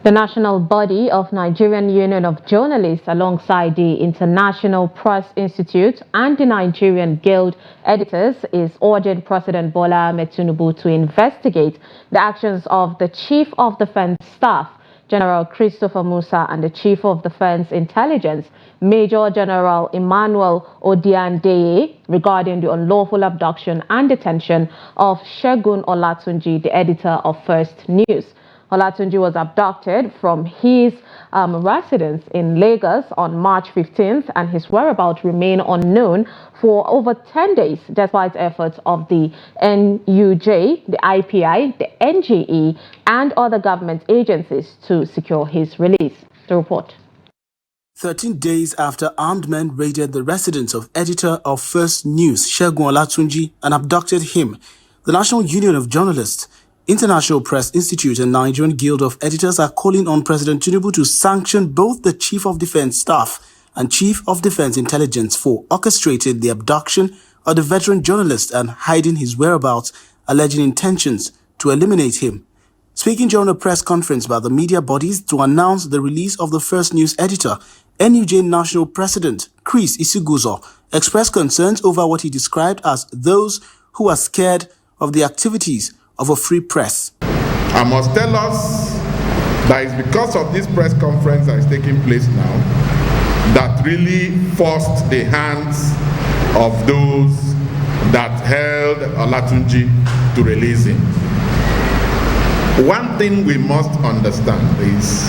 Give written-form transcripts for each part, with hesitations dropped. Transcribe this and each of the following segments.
The national body of Nigerian Union of Journalists, alongside the International Press Institute and the Nigerian Guild of Editors, is urging President Bola Tinubu to investigate the actions of the Chief of Defense Staff, General Christopher Musa, and the Chief of Defense Intelligence, Major General Emmanuel Undiandeye, regarding the unlawful abduction and detention of Segun Olatunji, the editor of First News. Olatunji was abducted from his residence in Lagos on March 15th, and his whereabouts remain unknown for over 10 days, despite efforts of the NUJ, the IPI, the NGE, and other government agencies to secure his release. The report. 13 days after armed men raided the residence of editor of First News, Segun Olatunji, and abducted him, the National Union of Journalists, International Press Institute, and Nigerian Guild of Editors are calling on President Tinubu to sanction both the Chief of Defense Staff and Chief of Defense Intelligence for orchestrating the abduction of the veteran journalist and hiding his whereabouts, alleging intentions to eliminate him. Speaking during a press conference by the media bodies to announce the release of the First News editor, NUJ National President Chris Isiguzo expressed concerns over what he described as those who are scared of the activities of a free press. I must tell us that it's because of this press conference that is taking place now that really forced the hands of those that held Olatunji to release him. One thing we must understand is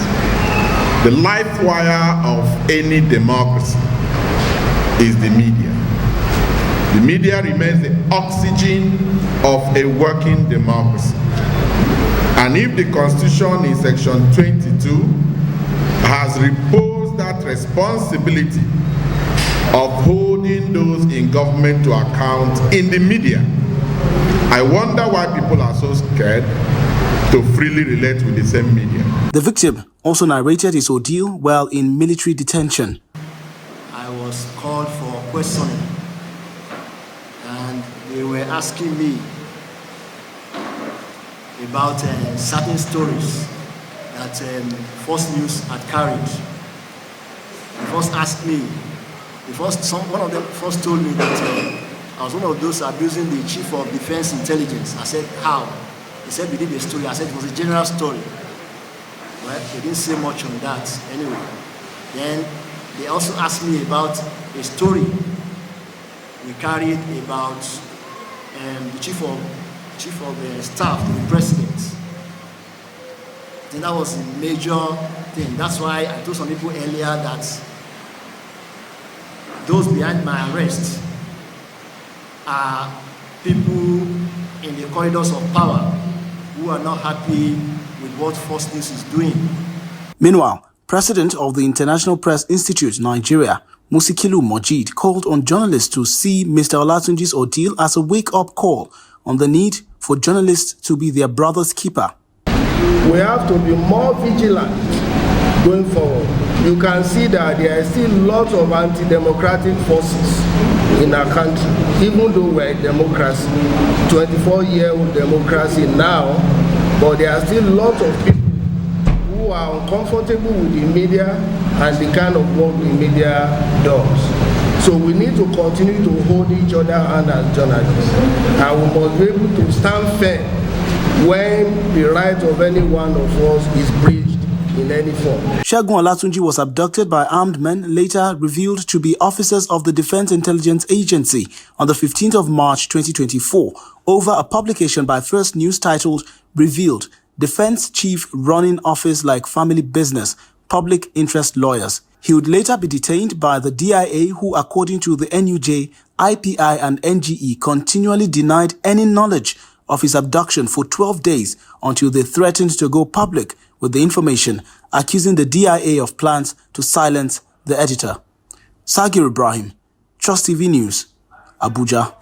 the life wire of any democracy is the media. The media remains the oxygen of a working democracy. And if the Constitution in Section 22 has reposed that responsibility of holding those in government to account in the media, I wonder why people are so scared to freely relate with the same media. The victim also narrated his ordeal while in military detention. I was called for questioning, and they were asking me about certain stories that First News had carried. They first asked me, one of them first told me that I was one of those abusing the Chief of Defense Intelligence. I said, how? He said, we did a story. I said, it was a general story. Well, they didn't say much on that anyway. Then they also asked me about a story we carried about the chief of the staff to the president. I think that was a major thing. That's why I told some people earlier that those behind my arrest are people in the corridors of power who are not happy with what First News is doing. Meanwhile, President of the International Press Institute, Nigeria, Musa called on journalists to see Mr. Olatunji's ordeal as a wake-up call on the need for journalists to be their brother's keeper. We have to be more vigilant going forward. You can see that there are still lots of anti-democratic forces in our country, even though we're a democracy, 24-year-old democracy now, but there are still lots of people who are uncomfortable with the media and the kind of work the media does. So we need to continue to hold each other hand as journalists, and we must be able to stand firm when the right of any one of us is breached in any form. Segun Olatunji was abducted by armed men, later revealed to be officers of the Defense Intelligence Agency on the 15th of March 2024 over a publication by First News titled Revealed: Defense Chief Running Office Like Family Business, Public Interest Lawyers. He would later be detained by the DIA, who, according to the NUJ, IPI, and NGE, continually denied any knowledge of his abduction for 12 days until they threatened to go public with the information, accusing the DIA of plans to silence the editor. Sagir Ibrahim, Trust TV News, Abuja.